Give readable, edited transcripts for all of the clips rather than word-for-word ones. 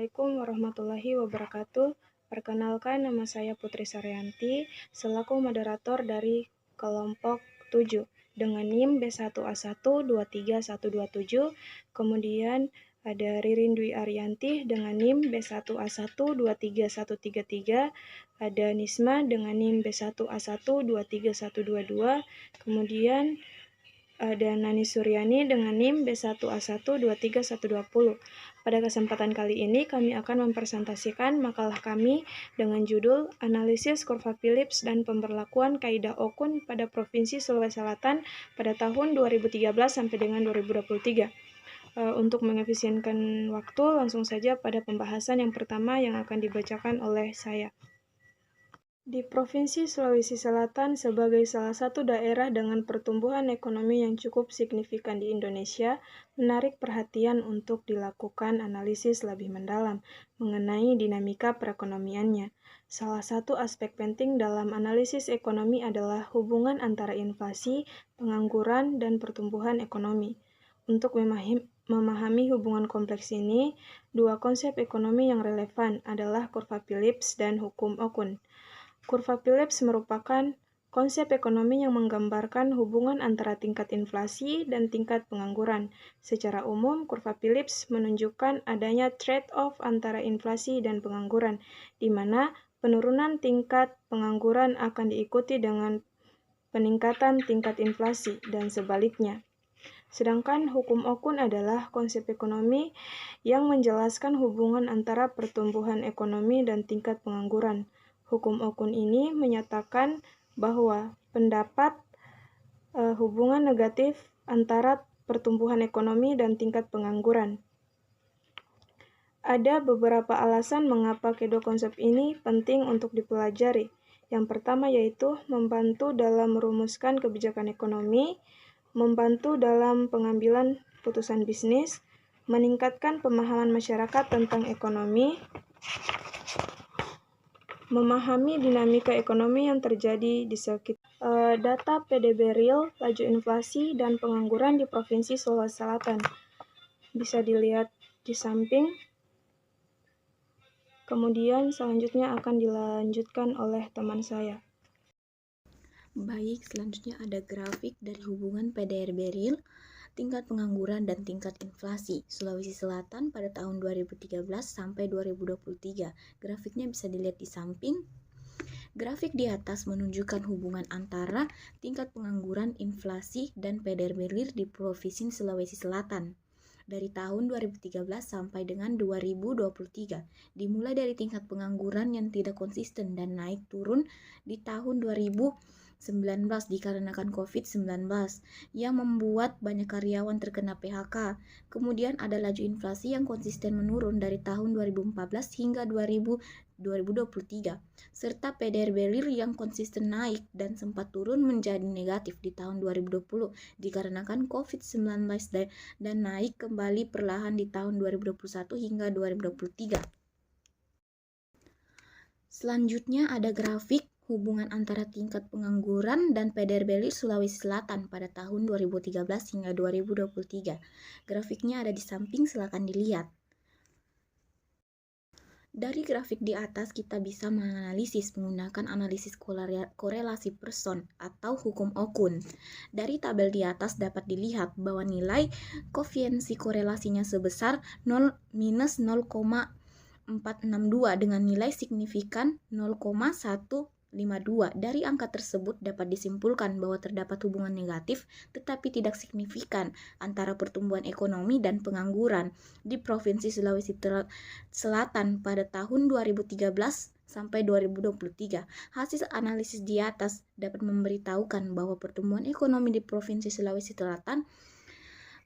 Assalamualaikum warahmatullahi wabarakatuh. Perkenalkan, nama saya Putri Saryanti, selaku moderator dari kelompok 7 dengan NIM B1A1-23127. Kemudian ada Ririn Dwi Ariyanti dengan NIM B1A1-23133. Ada Nisma dengan NIM B1A1-23122. Kemudian ada Nani Suryani dengan NIM B1A1-23120. Pada kesempatan kali ini kami akan mempresentasikan makalah kami dengan judul Analisis Kurva Phillips dan Pemberlakuan Kaidah Okun pada Provinsi Sulawesi Selatan pada tahun 2013 sampai dengan 2023. Untuk mengefisienkan waktu, langsung saja pada pembahasan yang pertama yang akan dibacakan oleh saya. Di Provinsi Sulawesi Selatan sebagai salah satu daerah dengan pertumbuhan ekonomi yang cukup signifikan di Indonesia, menarik perhatian untuk dilakukan analisis lebih mendalam mengenai dinamika perekonomiannya. Salah satu aspek penting dalam analisis ekonomi adalah hubungan antara inflasi, pengangguran, dan pertumbuhan ekonomi. Untuk memahami hubungan kompleks ini, dua konsep ekonomi yang relevan adalah kurva Phillips dan hukum Okun. Kurva Phillips merupakan konsep ekonomi yang menggambarkan hubungan antara tingkat inflasi dan tingkat pengangguran. Secara umum, kurva Phillips menunjukkan adanya trade-off antara inflasi dan pengangguran, di mana penurunan tingkat pengangguran akan diikuti dengan peningkatan tingkat inflasi dan sebaliknya. Sedangkan hukum Okun adalah konsep ekonomi yang menjelaskan hubungan antara pertumbuhan ekonomi dan tingkat pengangguran. Hukum Okun ini menyatakan bahwa pendapat hubungan negatif antara pertumbuhan ekonomi dan tingkat pengangguran. Ada beberapa alasan mengapa kedua konsep ini penting untuk dipelajari. Yang pertama yaitu membantu dalam merumuskan kebijakan ekonomi, membantu dalam pengambilan putusan bisnis, meningkatkan pemahaman masyarakat tentang ekonomi, memahami dinamika ekonomi yang terjadi di sekitar data PDB real, laju inflasi, dan pengangguran di Provinsi Sulawesi Selatan. Bisa dilihat di samping. Kemudian selanjutnya akan dilanjutkan oleh teman saya. Baik, selanjutnya ada grafik dari hubungan PDB real, tingkat pengangguran dan tingkat inflasi Sulawesi Selatan pada tahun 2013 sampai 2023. Grafiknya bisa dilihat di samping. Grafik di atas menunjukkan hubungan antara tingkat pengangguran, inflasi, dan PDB real di Provinsi Sulawesi Selatan dari tahun 2013 sampai dengan 2023. Dimulai dari tingkat pengangguran yang tidak konsisten dan naik turun di tahun 2019 dikarenakan COVID-19 yang membuat banyak karyawan terkena PHK. Kemudian ada laju inflasi yang konsisten menurun dari tahun 2014 hingga 2023, serta PDB real yang konsisten naik dan sempat turun menjadi negatif di tahun 2020 dikarenakan COVID-19 dan naik kembali perlahan di tahun 2021 hingga 2023. Selanjutnya ada grafik hubungan antara tingkat pengangguran dan PDB real Sulawesi Selatan pada tahun 2013 hingga 2023. Grafiknya ada di samping, silakan dilihat. Dari grafik di atas kita bisa menganalisis menggunakan analisis korelasi person atau hukum Okun. Dari tabel di atas dapat dilihat bahwa nilai koefiensi korelasinya sebesar minus 0,462 dengan nilai signifikan 0,152. Dari angka tersebut dapat disimpulkan bahwa terdapat hubungan negatif tetapi tidak signifikan antara pertumbuhan ekonomi dan pengangguran di Provinsi Sulawesi Selatan pada tahun 2013 sampai 2023. Hasil analisis di atas dapat memberitahukan bahwa pertumbuhan ekonomi di Provinsi Sulawesi Selatan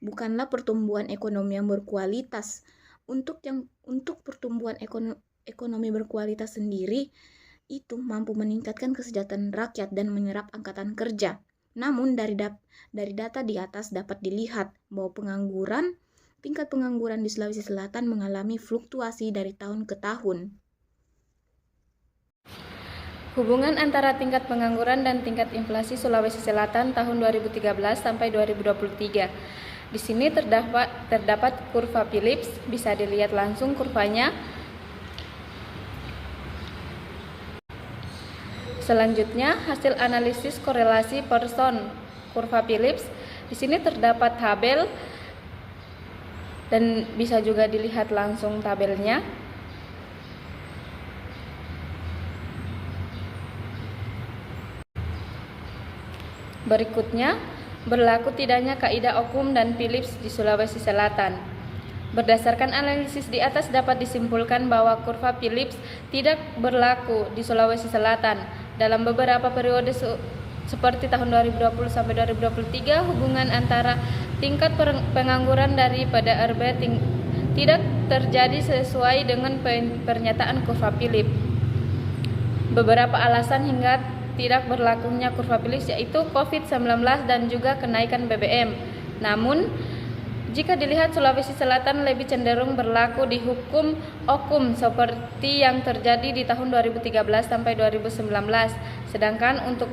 bukanlah pertumbuhan ekonomi yang berkualitas. Untuk pertumbuhan ekonomi berkualitas sendiri itu mampu meningkatkan kesejahteraan rakyat dan menyerap angkatan kerja. Namun dari data di atas dapat dilihat bahwa tingkat pengangguran di Sulawesi Selatan mengalami fluktuasi dari tahun ke tahun. Hubungan antara tingkat pengangguran dan tingkat inflasi Sulawesi Selatan tahun 2013 sampai 2023. Di sini terdapat kurva Phillips, bisa dilihat langsung kurvanya. Selanjutnya, hasil analisis korelasi person kurva Phillips. Di sini terdapat tabel dan bisa juga dilihat langsung tabelnya. Berikutnya, berlaku tidaknya kaidah Occam dan Phillips di Sulawesi Selatan. Berdasarkan analisis di atas dapat disimpulkan bahwa kurva Phillips tidak berlaku di Sulawesi Selatan. Dalam beberapa periode seperti tahun 2020 sampai 2023, hubungan antara tingkat pengangguran daripada RB tidak terjadi sesuai dengan pernyataan kurva Phillips. Beberapa alasan hingga tidak berlakunya kurva Phillips yaitu COVID-19 dan juga kenaikan BBM. Namun, jika dilihat Sulawesi Selatan lebih cenderung berlaku di hukum Occam seperti yang terjadi di tahun 2013 sampai 2019. Sedangkan untuk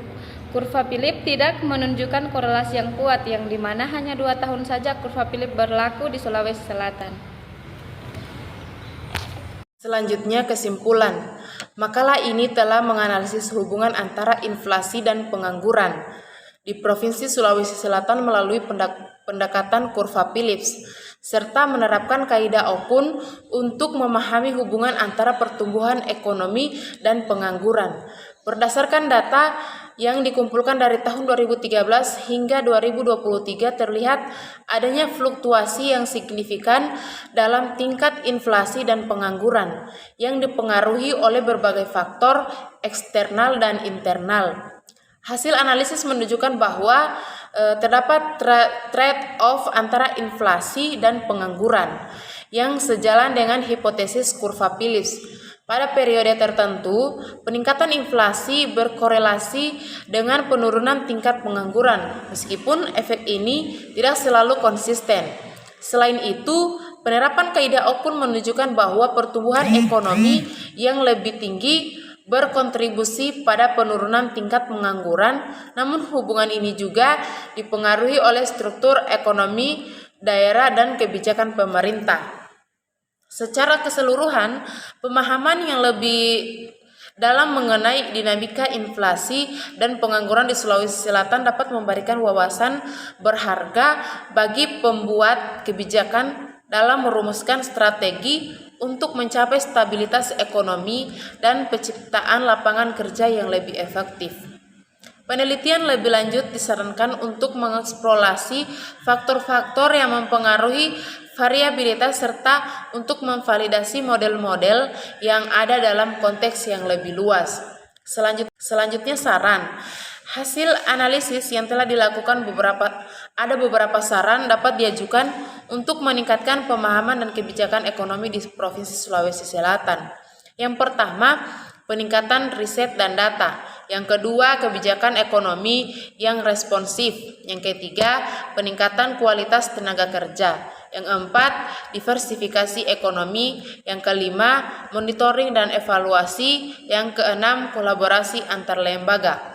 kurva Phillips tidak menunjukkan korelasi yang kuat, yang dimana hanya 2 tahun saja kurva Phillips berlaku di Sulawesi Selatan. Selanjutnya, kesimpulan. Makalah ini telah menganalisis hubungan antara inflasi dan pengangguran di Provinsi Sulawesi Selatan melalui pendekatan kurva Phillips, serta menerapkan kaidah Occam untuk memahami hubungan antara pertumbuhan ekonomi dan pengangguran. Berdasarkan data yang dikumpulkan dari tahun 2013 hingga 2023 terlihat adanya fluktuasi yang signifikan dalam tingkat inflasi dan pengangguran yang dipengaruhi oleh berbagai faktor eksternal dan internal. Hasil analisis menunjukkan bahwa terdapat trade-off antara inflasi dan pengangguran yang sejalan dengan hipotesis kurva Phillips. Pada periode tertentu, peningkatan inflasi berkorelasi dengan penurunan tingkat pengangguran, meskipun efek ini tidak selalu konsisten. Selain itu, penerapan kaidah Occam menunjukkan bahwa pertumbuhan ekonomi yang lebih tinggi berkontribusi pada penurunan tingkat pengangguran, namun hubungan ini juga dipengaruhi oleh struktur ekonomi daerah dan kebijakan pemerintah. Secara keseluruhan, pemahaman yang lebih dalam mengenai dinamika inflasi dan pengangguran di Sulawesi Selatan dapat memberikan wawasan berharga bagi pembuat kebijakan dalam merumuskan strategi untuk mencapai stabilitas ekonomi dan penciptaan lapangan kerja yang lebih efektif. Penelitian lebih lanjut disarankan untuk mengeksplorasi faktor-faktor yang mempengaruhi variabilitas serta untuk memvalidasi model-model yang ada dalam konteks yang lebih luas. Selanjutnya saran. Hasil analisis yang telah dilakukan ada beberapa saran dapat diajukan untuk meningkatkan pemahaman dan kebijakan ekonomi di Provinsi Sulawesi Selatan. Yang pertama, peningkatan riset dan data. Yang kedua, kebijakan ekonomi yang responsif. Yang ketiga, peningkatan kualitas tenaga kerja. Yang keempat, diversifikasi ekonomi. Yang kelima, monitoring dan evaluasi. Yang keenam, kolaborasi antar lembaga.